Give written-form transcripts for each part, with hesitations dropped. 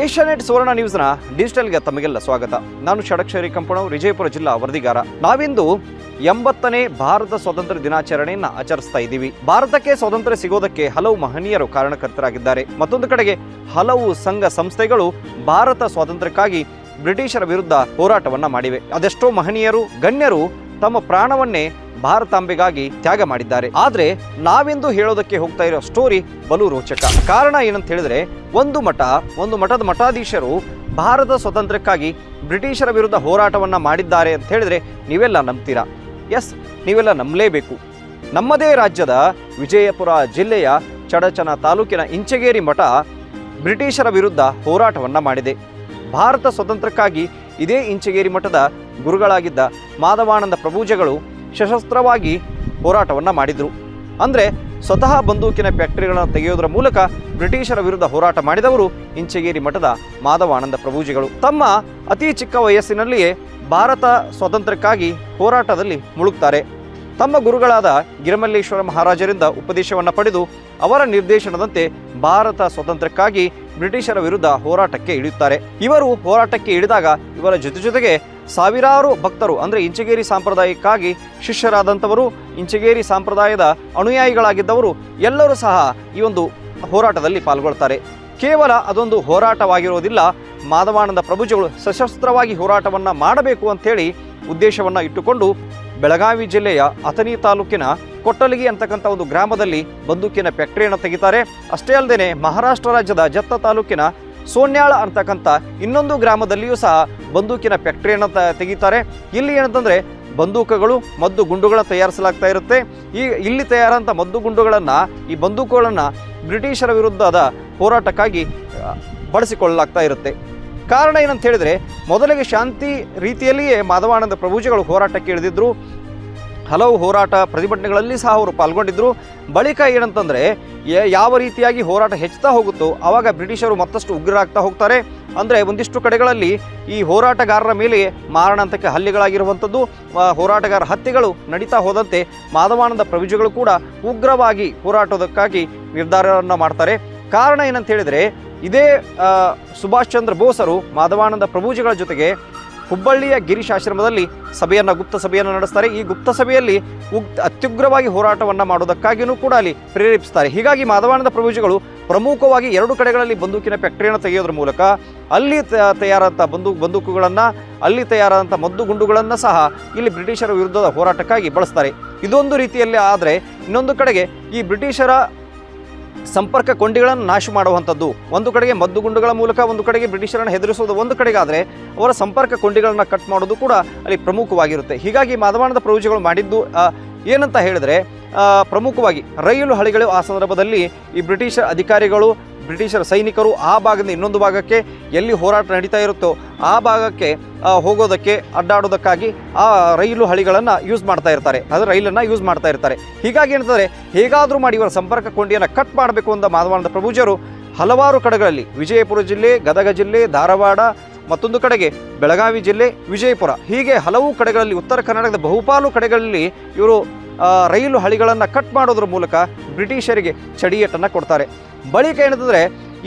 Asianet ಸುವರ್ಣ ನ್ಯೂಸ್ನ ಡಿಜಿಟಲ್ಗೆ ತಮಗೆಲ್ಲ ಸ್ವಾಗತ. ನಾನು ಷಡಕ್ಷರಿ ಕಂಪಣವ್, ವಿಜಯಪುರ ಜಿಲ್ಲಾ ವರದಿಗಾರ. ನಾವಿಂದು 80ನೇ ಭಾರತ ಸ್ವಾತಂತ್ರ್ಯ ದಿನಾಚರಣೆಯನ್ನ ಆಚರಿಸ್ತಾ ಇದ್ದೀವಿ. ಭಾರತಕ್ಕೆ ಸ್ವಾತಂತ್ರ್ಯ ಸಿಗೋದಕ್ಕೆ ಹಲವು ಮಹನೀಯರು ಕಾರಣಕರ್ತರಾಗಿದ್ದಾರೆ. ಮತ್ತೊಂದು ಕಡೆಗೆ ಹಲವು ಸಂಘ ಸಂಸ್ಥೆಗಳು ಭಾರತ ಸ್ವಾತಂತ್ರ್ಯಕ್ಕಾಗಿ ಬ್ರಿಟಿಷರ ವಿರುದ್ಧ ಹೋರಾಟವನ್ನ ಮಾಡಿವೆ. ಅದೆಷ್ಟೋ ಮಹನೀಯರು ಗಣ್ಯರು ತಮ್ಮ ಪ್ರಾಣವನ್ನೇ ಭಾರತಾಂಬೆಗಾಗಿ ತ್ಯಾಗ ಮಾಡಿದ್ದಾರೆ. ಆದ್ರೆ ನಾವೆಂದು ಹೇಳೋದಕ್ಕೆ ಹೋಗ್ತಾ ಇರೋ ಸ್ಟೋರಿ ಬಲು ರೋಚಕ. ಕಾರಣ ಏನಂತ ಹೇಳಿದ್ರೆ, ಒಂದು ಮಠದ ಮಠಾಧೀಶರು ಭಾರತ ಸ್ವಾತಂತ್ರ್ಯಕ್ಕಾಗಿ ಬ್ರಿಟಿಷರ ವಿರುದ್ಧ ಹೋರಾಟವನ್ನ ಮಾಡಿದ್ದಾರೆ ಅಂತ ಹೇಳಿದ್ರೆ ನೀವೆಲ್ಲ ನಂಬ್ತೀರಾ? ಎಸ್, ನೀವೆಲ್ಲ ನಂಬಲೇಬೇಕು. ನಮ್ಮದೇ ರಾಜ್ಯದ ವಿಜಯಪುರ ಜಿಲ್ಲೆಯ ಚಡಚಣ ತಾಲೂಕಿನ ಇಂಚಗೇರಿ ಮಠ ಬ್ರಿಟಿಷರ ವಿರುದ್ಧ ಹೋರಾಟವನ್ನ ಮಾಡಿದೆ. ಭಾರತ ಸ್ವಾತಂತ್ರ್ಯಕ್ಕಾಗಿ ಇದೇ ಇಂಚಗೇರಿ ಮಠದ ಗುರುಗಳಾಗಿದ್ದ ಮಾಧವಾನಂದ ಪ್ರಭುಜಗಳು ಸಶಸ್ತ್ರವಾಗಿ ಹೋರಾಟವನ್ನು ಮಾಡಿದರು. ಅಂದರೆ ಸ್ವತಃ ಬಂದೂಕಿನ ಫ್ಯಾಕ್ಟರಿಗಳನ್ನು ತೆಗೆಯೋದರ ಮೂಲಕ ಬ್ರಿಟಿಷರ ವಿರುದ್ಧ ಹೋರಾಟ ಮಾಡಿದವರು ಇಂಚಗೇರಿ ಮಠದ ಮಾಧವಾನಂದ ಪ್ರಭುಜಿಗಳು. ತಮ್ಮ ಅತಿ ಚಿಕ್ಕ ವಯಸ್ಸಿನಲ್ಲಿಯೇ ಭಾರತ ಸ್ವಾತಂತ್ರ್ಯಕ್ಕಾಗಿ ಹೋರಾಟದಲ್ಲಿ ಮುಳುಗ್ತಾರೆ. ತಮ್ಮ ಗುರುಗಳಾದ ಗಿರಿಮಲ್ಲೇಶ್ವರ ಮಹಾರಾಜರಿಂದ ಉಪದೇಶವನ್ನು ಪಡೆದು ಅವರ ನಿರ್ದೇಶನದಂತೆ ಭಾರತ ಸ್ವಾತಂತ್ರ್ಯಕ್ಕಾಗಿ ಬ್ರಿಟಿಷರ ವಿರುದ್ಧ ಹೋರಾಟಕ್ಕೆ ಇಳಿಯುತ್ತಾರೆ. ಇವರು ಹೋರಾಟಕ್ಕೆ ಇಳಿದಾಗ ಇವರ ಜೊತೆಗೆ ಸಾವಿರಾರು ಭಕ್ತರು, ಅಂದರೆ ಇಂಚಗೇರಿ ಸಂಪ್ರದಾಯಕ್ಕಾಗಿ ಶಿಷ್ಯರಾದಂಥವರು, ಇಂಚಗೇರಿ ಸಂಪ್ರದಾಯದ ಅನುಯಾಯಿಗಳಾಗಿದ್ದವರು ಎಲ್ಲರೂ ಸಹ ಈ ಒಂದು ಹೋರಾಟದಲ್ಲಿ ಪಾಲ್ಗೊಳ್ತಾರೆ. ಕೇವಲ ಅದೊಂದು ಹೋರಾಟವಾಗಿರೋದಿಲ್ಲ, ಮಾಧವಾನಂದ ಪ್ರಭುಜಿಗಳು ಸಶಸ್ತ್ರವಾಗಿ ಹೋರಾಟವನ್ನು ಮಾಡಬೇಕು ಅಂಥೇಳಿ ಉದ್ದೇಶವನ್ನು ಇಟ್ಟುಕೊಂಡು ಬೆಳಗಾವಿ ಜಿಲ್ಲೆಯ ಅಥಣಿ ತಾಲೂಕಿನ ಕೊಟ್ಟಲಿಗಿ ಅಂತಕ್ಕಂಥ ಒಂದು ಗ್ರಾಮದಲ್ಲಿ ಬಂದೂಕಿನ ಫ್ಯಾಕ್ಟರಿಯನ್ನು ತೆಗಿತಾರೆ. ಅಷ್ಟೇ ಅಲ್ಲದೆ ಮಹಾರಾಷ್ಟ್ರ ರಾಜ್ಯದ ಜತ್ತ ತಾಲೂಕಿನ ಸೋನ್ಯಾಳ ಅಂತಕ್ಕಂಥ ಇನ್ನೊಂದು ಗ್ರಾಮದಲ್ಲಿಯೂ ಸಹ ಬಂದೂಕಿನ ಫ್ಯಾಕ್ಟರಿಯನ್ನು ತೆಗಿತಾರೆ. ಇಲ್ಲಿ ಏನಂತಂದರೆ ಬಂದೂಕುಗಳು, ಮದ್ದು ಗುಂಡುಗಳನ್ನು ತಯಾರಿಸಲಾಗ್ತಾ ಇರುತ್ತೆ. ಇಲ್ಲಿ ತಯಾರಂಥ ಮದ್ದು ಗುಂಡುಗಳನ್ನು, ಈ ಬಂದೂಕುಗಳನ್ನು ಬ್ರಿಟಿಷರ ವಿರುದ್ಧದ ಹೋರಾಟಕ್ಕಾಗಿ ಬಳಸಿಕೊಳ್ಳಲಾಗ್ತಾ ಇರುತ್ತೆ. ಕಾರಣ ಏನಂತ ಹೇಳಿದರೆ, ಮೊದಲಿಗೆ ಶಾಂತಿ ರೀತಿಯಲ್ಲಿಯೇ ಮಾಧವಾನಂದ ಪ್ರಭುಜಿಗಳು ಹೋರಾಟಕ್ಕೆ ಇಳಿದಿದ್ದರು. ಹಲವು ಹೋರಾಟ ಪ್ರತಿಭಟನೆಗಳಲ್ಲಿ ಸಹ ಅವರು ಪಾಲ್ಗೊಂಡಿದ್ದರು. ಬಳಿಕ ಏನಂತಂದರೆ, ಯಾವ ರೀತಿಯಾಗಿ ಹೋರಾಟ ಹೆಚ್ಚುತ್ತಾ ಹೋಗುತ್ತೋ ಆವಾಗ ಬ್ರಿಟಿಷರು ಮತ್ತಷ್ಟು ಉಗ್ರರಾಗ್ತಾ ಹೋಗ್ತಾರೆ. ಅಂದರೆ ಒಂದಿಷ್ಟು ಕಡೆಗಳಲ್ಲಿ ಈ ಹೋರಾಟಗಾರರ ಮೇಲೆ ಮಾರಣಾಂತಿಕ ಹಲ್ಲೆಗಳಾಗಿರುವಂಥದ್ದು, ಹೋರಾಟಗಾರ ಹತ್ಯೆಗಳು ನಡೀತಾ ಹೋದಂತೆ ಮಾಧವಾನಂದ ಪ್ರಭುಜಿಗಳು ಕೂಡ ಉಗ್ರವಾಗಿ ಹೋರಾಟೋದಕ್ಕಾಗಿ ನಿರ್ಧಾರವನ್ನು ಮಾಡ್ತಾರೆ. ಕಾರಣ ಏನಂತ ಹೇಳಿದರೆ, ಇದೇ ಸುಭಾಷ್ ಚಂದ್ರ ಬೋಸರು ಮಾಧವಾನಂದ ಪ್ರಭುಜಿಗಳ ಜೊತೆಗೆ ಹುಬ್ಬಳ್ಳಿಯ ಗಿರೀಶ್ ಆಶ್ರಮದಲ್ಲಿ ಗುಪ್ತ ಸಭೆಯನ್ನು ನಡೆಸ್ತಾರೆ. ಈ ಗುಪ್ತ ಸಭೆಯಲ್ಲಿ ಅತ್ಯುಗ್ರವಾಗಿ ಹೋರಾಟವನ್ನು ಮಾಡೋದಕ್ಕಾಗಿಯೂ ಕೂಡ ಅಲ್ಲಿ ಪ್ರೇರೇಪಿಸ್ತಾರೆ. ಹೀಗಾಗಿ ಮಾಧವಾನಂದ ಪ್ರಭುಜಿಗಳು ಪ್ರಮುಖವಾಗಿ 2 ಕಡೆಗಳಲ್ಲಿ ಬಂದೂಕಿನ ಫ್ಯಾಕ್ಟರಿಯನ್ನು ತೆಗೆಯೋದ್ರ ಮೂಲಕ ಅಲ್ಲಿ ತಯಾರಾದಂಥ ಬಂದೂಕುಗಳನ್ನು, ಅಲ್ಲಿ ತಯಾರಾದಂಥ ಮದ್ದು ಗುಂಡುಗಳನ್ನು ಸಹ ಇಲ್ಲಿ ಬ್ರಿಟಿಷರ ವಿರುದ್ಧದ ಹೋರಾಟಕ್ಕಾಗಿ ಬಳಸ್ತಾರೆ. ಇದೊಂದು ರೀತಿಯಲ್ಲಿ ಆದರೆ, ಇನ್ನೊಂದು ಕಡೆಗೆ ಈ ಬ್ರಿಟಿಷರ ಸಂಪರ್ಕ ಕೊಂಡಿಗಳನ್ನು ನಾಶ ಮಾಡುವಂಥದ್ದು, ಒಂದು ಕಡೆಗೆ ಮದ್ದು ಗುಂಡುಗಳ ಮೂಲಕ ಒಂದು ಕಡೆಗೆ ಬ್ರಿಟಿಷರನ್ನು ಹೆದರಿಸೋದು ಒಂದು ಕಡೆಗಾದರೆ, ಅವರ ಸಂಪರ್ಕ ಕೊಂಡಿಗಳನ್ನು ಕಟ್ ಮಾಡೋದು ಕೂಡ ಅಲ್ಲಿ ಪ್ರಮುಖವಾಗಿರುತ್ತೆ. ಹೀಗಾಗಿ ಮಾಧವಾನಂದ ಪ್ರಭುಜಿಗಳು ಮಾಡಿದ್ದು ಏನಂತ ಹೇಳಿದರೆ, ಪ್ರಮುಖವಾಗಿ ರೈಲು ಹಳಿಗಳು ಆ ಸಂದರ್ಭದಲ್ಲಿ ಈ ಬ್ರಿಟಿಷ್ ಅಧಿಕಾರಿಗಳು, ಬ್ರಿಟಿಷರ ಸೈನಿಕರು ಆ ಭಾಗದಿಂದ ಇನ್ನೊಂದು ಭಾಗಕ್ಕೆ ಎಲ್ಲಿ ಹೋರಾಟ ನಡೀತಾ ಇರುತ್ತೋ ಆ ಭಾಗಕ್ಕೆ ಹೋಗೋದಕ್ಕೆ, ಅಡ್ಡಾಡೋದಕ್ಕಾಗಿ ಆ ರೈಲು ಹಳಿಗಳನ್ನು ಯೂಸ್ ಮಾಡ್ತಾ ಇರ್ತಾರೆ, ಅದು ರೈಲನ್ನು ಯೂಸ್ ಮಾಡ್ತಾ ಇರ್ತಾರೆ. ಹೀಗಾಗಿ ಏನಂತಂದರೆ, ಹೇಗಾದರೂ ಮಾಡಿ ಇವರ ಸಂಪರ್ಕ ಕೊಂಡಿಯನ್ನು ಕಟ್ ಮಾಡಬೇಕು ಅಂತ ಮಾಧವಾನಂದ ಪ್ರಭುಜಿಯವರು ಹಲವಾರು ಕಡೆಗಳಲ್ಲಿ, ವಿಜಯಪುರ ಜಿಲ್ಲೆ, ಗದಗ ಜಿಲ್ಲೆ, ಧಾರವಾಡ, ಮತ್ತೊಂದು ಕಡೆಗೆ ಬೆಳಗಾವಿ ಜಿಲ್ಲೆ, ವಿಜಯಪುರ, ಹೀಗೆ ಹಲವು ಕಡೆಗಳಲ್ಲಿ, ಉತ್ತರ ಕರ್ನಾಟಕದ ಬಹುಪಾಲು ಕಡೆಗಳಲ್ಲಿ ಇವರು ರೈಲು ಹಳಿಗಳನ್ನು ಕಟ್ ಮಾಡೋದ್ರ ಮೂಲಕ ಬ್ರಿಟಿಷರಿಗೆ ಚಡಿಯೇಟನ್ನು ಕೊಡ್ತಾರೆ. ಬಳಿಕ ಏನಂತಂದರೆ,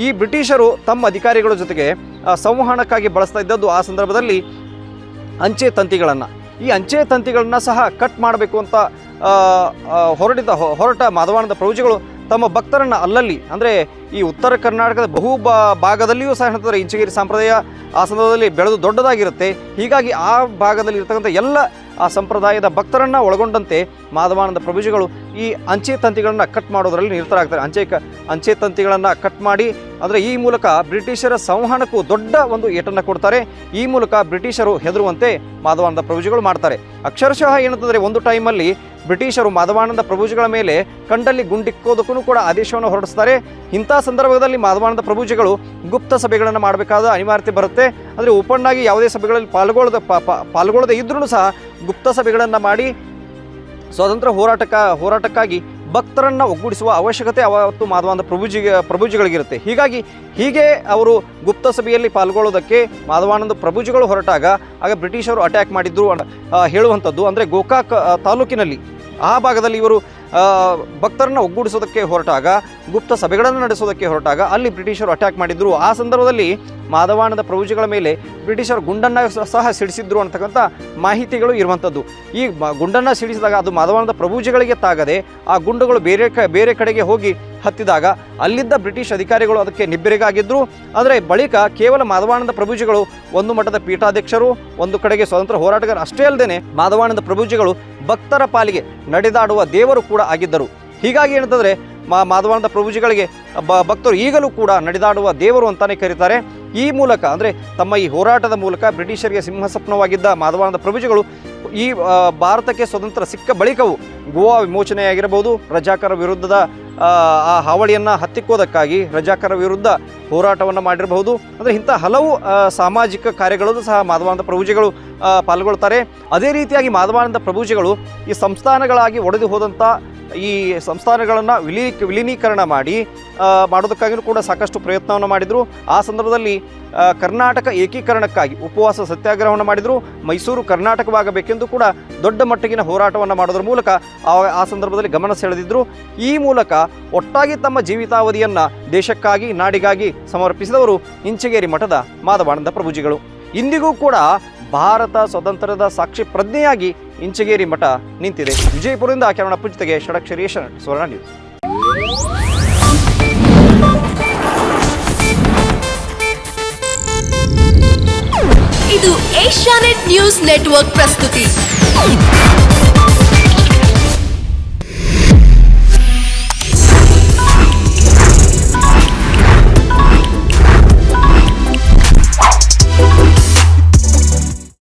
ಈ ಬ್ರಿಟಿಷರು ತಮ್ಮ ಅಧಿಕಾರಿಗಳ ಜೊತೆಗೆ ಸಂವಹನಕ್ಕಾಗಿ ಬಳಸ್ತಾ ಇದ್ದದ್ದು ಆ ಸಂದರ್ಭದಲ್ಲಿ ಅಂಚೆ ತಂತಿಗಳನ್ನು. ಈ ಅಂಚೆ ತಂತಿಗಳನ್ನು ಸಹ ಕಟ್ ಮಾಡಬೇಕು ಅಂತ ಹೊರಟ ಮಾಧವಾನಂದ ಪ್ರಭುಜಿಗಳು ತಮ್ಮ ಭಕ್ತರನ್ನು ಅಲ್ಲಲ್ಲಿ, ಅಂದರೆ ಈ ಉತ್ತರ ಕರ್ನಾಟಕದ ಭಾಗದಲ್ಲಿಯೂ ಸಹ ಏನಂತಂದರೆ ಇಂಚಗೇರಿ ಸಂಪ್ರದಾಯ ಆ ಸಂದರ್ಭದಲ್ಲಿ ಬೆಳೆದು ದೊಡ್ಡದಾಗಿರುತ್ತೆ. ಹೀಗಾಗಿ ಆ ಭಾಗದಲ್ಲಿ ಇರ್ತಕ್ಕಂಥ ಎಲ್ಲ ಆ ಸಂಪ್ರದಾಯದ ಭಕ್ತರನ್ನು ಒಳಗೊಂಡಂತೆ ಮಾಧವಾನಂದ ಪ್ರಭುಜಿಗಳು ಈ ಅಂಚೆ ತಂತಿಗಳನ್ನು ಕಟ್ ಮಾಡೋದರಲ್ಲಿ ನಿರತರಾಗ್ತಾರೆ. ಅಂಚೆ ತಂತಿಗಳನ್ನು ಕಟ್ ಮಾಡಿ, ಅಂದರೆ ಈ ಮೂಲಕ ಬ್ರಿಟಿಷರ ಸಂವಹನಕ್ಕೂ ದೊಡ್ಡ ಒಂದು ಏಟನ್ನು ಕೊಡ್ತಾರೆ. ಈ ಮೂಲಕ ಬ್ರಿಟಿಷರು ಹೆದರುವಂತೆ ಮಾಧವಾನಂದ ಪ್ರಭುಜಿಗಳು ಮಾಡ್ತಾರೆ. ಅಕ್ಷರಶಃ ಏನಂತಂದರೆ, ಒಂದು ಟೈಮಲ್ಲಿ ಬ್ರಿಟಿಷರು ಮಾಧವಾನಂದ ಪ್ರಭುಜಿಗಳ ಮೇಲೆ ಕಂಡಲ್ಲಿ ಗುಂಡಿಕ್ಕೋದಕ್ಕೂ ಕೂಡ ಆದೇಶವನ್ನು ಹೊರಡಿಸ್ತಾರೆ. ಇಂಥ ಸಂದರ್ಭದಲ್ಲಿ ಮಾಧವಾನಂದ ಪ್ರಭುಜಿಗಳು ಗುಪ್ತ ಸಭೆಗಳನ್ನು ಮಾಡಬೇಕಾದ ಅನಿವಾರ್ಯತೆ ಬರುತ್ತೆ. ಅಂದರೆ ಓಪನ್ ಆಗಿ ಯಾವುದೇ ಸಭೆಗಳಲ್ಲಿ ಪಾಲ್ಗೊಳ್ಳದೆ ಇದ್ರೂ ಸಹ ಗುಪ್ತ ಸಭೆಗಳನ್ನು ಮಾಡಿ ಸ್ವಾತಂತ್ರ್ಯ ಹೋರಾಟಕ್ಕಾಗಿ ಭಕ್ತರನ್ನು ಒಗ್ಗೂಡಿಸುವ ಅವಶ್ಯಕತೆ ಅವತ್ತು ಮಾಧವಾನಂದ ಪ್ರಭುಜಿಗಳಿಗಿರುತ್ತೆ. ಹೀಗೆ ಅವರು ಗುಪ್ತ ಸಭೆಯಲ್ಲಿ ಪಾಲ್ಗೊಳ್ಳೋದಕ್ಕೆ ಮಾಧವಾನಂದ ಪ್ರಭುಜಿಗಳು ಹೊರಟಾಗ ಆಗ ಬ್ರಿಟಿಷರು ಅಟ್ಯಾಕ್ ಮಾಡಿದ್ರು ಹೇಳುವಂಥದ್ದು. ಅಂದರೆ ಗೋಕಾಕ್ ತಾಲೂಕಿನಲ್ಲಿ ಆ ಭಾಗದಲ್ಲಿ ಇವರು ಭಕ್ತರನ್ನು ಒಗ್ಗೂಡಿಸೋದಕ್ಕೆ ಹೊರಟಾಗ, ಗುಪ್ತ ಸಭೆಗಳನ್ನು ನಡೆಸೋದಕ್ಕೆ ಹೊರಟಾಗ ಅಲ್ಲಿ ಬ್ರಿಟಿಷರು ಅಟ್ಯಾಕ್ ಮಾಡಿದ್ರು. ಆ ಸಂದರ್ಭದಲ್ಲಿ ಮಾಧವಾನಂದ ಪ್ರಭುಜಿಗಳ ಮೇಲೆ ಬ್ರಿಟಿಷರು ಗುಂಡನ್ನು ಸಹ ಸಿಡಿಸಿದ್ರು ಅಂತಕ್ಕಂಥ ಮಾಹಿತಿಗಳು ಇರುವಂಥದ್ದು. ಈ ಗುಂಡನ್ನು ಸಿಡಿಸಿದಾಗ ಅದು ಮಾಧವಾನಂದ ಪ್ರಭುಜಿಗಳಿಗೆ ತಾಗದೆ ಆ ಗುಂಡುಗಳು ಬೇರೆ ಕಡೆಗೆ ಹೋಗಿ ಹತ್ತಿದಾಗ ಅಲ್ಲಿದ್ದ ಬ್ರಿಟಿಷ್ ಅಧಿಕಾರಿಗಳು ಅದಕ್ಕೆ ನಿಬ್ಬೆರಗಾಗಿದ್ದರು. ಆದರೆ ಬಳಿಕ ಕೇವಲ ಮಾಧವಾನಂದ ಪ್ರಭುಜಿಗಳು ಒಂದು ಮಠದ ಪೀಠಾಧ್ಯಕ್ಷರು, ಒಂದು ಕಡೆಗೆ ಸ್ವತಂತ್ರ ಹೋರಾಟಗಾರ ಅಷ್ಟೇ ಅಲ್ಲದೆ ಮಾಧವಾನಂದ ಪ್ರಭುಜಿಗಳು ಭಕ್ತರ ಪಾಲಿಗೆ ನಡೆದಾಡುವ ದೇವರು ಕೂಡ ಆಗಿದ್ದರು. ಹೀಗಾಗಿ ಏನಂತಂದರೆ ಮಾಧವಾನಂದ ಪ್ರಭುಜಿಗಳಿಗೆ ಭಕ್ತರು ಈಗಲೂ ಕೂಡ ನಡೆದಾಡುವ ದೇವರು ಅಂತಾನೆ ಕರೀತಾರೆ. ಈ ಮೂಲಕ ಅಂದರೆ ತಮ್ಮ ಈ ಹೋರಾಟದ ಮೂಲಕ ಬ್ರಿಟಿಷರಿಗೆ ಸಿಂಹಸ್ವಪ್ನವಾಗಿದ್ದ ಮಾಧವಾನಂದ ಪ್ರಭುಜಿಗಳು ಈ ಭಾರತಕ್ಕೆ ಸ್ವತಂತ್ರ ಸಿಕ್ಕ ಬಳಿಕವೂ ಗೋವಾ ವಿಮೋಚನೆಯಾಗಿರಬಹುದು, ರಜಾಕರ ವಿರುದ್ಧದ ಆ ಹಾವಳಿಯನ್ನು ಹತ್ತಿಕ್ಕೋದಕ್ಕಾಗಿ ರಜಾಕರ ವಿರುದ್ಧ ಹೋರಾಟವನ್ನು ಮಾಡಿರಬಹುದು. ಅಂದರೆ ಇಂಥ ಹಲವು ಸಾಮಾಜಿಕ ಕಾರ್ಯಗಳಲ್ಲೂ ಸಹ ಮಾಧವಾನಂದ ಪ್ರಭುಜಿಗಳು ಪಾಲ್ಗೊಳ್ತಾರೆ. ಅದೇ ರೀತಿಯಾಗಿ ಮಾಧವಾನಂದ ಪ್ರಭುಜಿಗಳು ಈ ಸಂಸ್ಥಾನಗಳಾಗಿ ಒಡೆದು ಹೋದಂಥ ಈ ಸಂಸ್ಥಾನಗಳನ್ನು ವಿಲೀನೀಕರಣ ಮಾಡೋದಕ್ಕಾಗಿಯೂ ಕೂಡ ಸಾಕಷ್ಟು ಪ್ರಯತ್ನವನ್ನು ಮಾಡಿದರು. ಆ ಸಂದರ್ಭದಲ್ಲಿ ಕರ್ನಾಟಕ ಏಕೀಕರಣಕ್ಕಾಗಿ ಉಪವಾಸ ಸತ್ಯಾಗ್ರಹವನ್ನು ಮಾಡಿದರು. ಮೈಸೂರು ಕರ್ನಾಟಕವಾಗಬೇಕೆಂದು ಕೂಡ ದೊಡ್ಡ ಮಟ್ಟಿಗಿನ ಹೋರಾಟವನ್ನು ಮಾಡೋದ್ರ ಮೂಲಕ ಆ ಸಂದರ್ಭದಲ್ಲಿ ಗಮನ ಸೆಳೆದಿದ್ದರು. ಈ ಮೂಲಕ ಒಟ್ಟಾಗಿ ತಮ್ಮ ಜೀವಿತಾವಧಿಯನ್ನು ದೇಶಕ್ಕಾಗಿ, ನಾಡಿಗಾಗಿ ಸಮರ್ಪಿಸಿದವರು ಇಂಚಗೇರಿ ಮಠದ ಮಾಧವಾನಂದ ಪ್ರಭುಜಿಗಳು. ಇಂದಿಗೂ ಕೂಡ ಭಾರತ ಸ್ವತಂತ್ರದ ಸಾಕ್ಷಿ ಪ್ರಜ್ಞೆಯಾಗಿ ಇಂಚಗೇರಿ ಮಠ ನಿಂತಿದೆ. ವಿಜಯಪುರದಿಂದ ಕಿರಣ ಪುಂಜತೆಗೆ ಷಡಕ್ಷರಿ ಸ್ವರ್ಣ ನ್ಯೂಸ್. ಇದು ಏಷ್ಯಾನೆಟ್ ನ್ಯೂಸ್ ನೆಟ್ವರ್ಕ್ ಪ್ರಸ್ತುತಿ.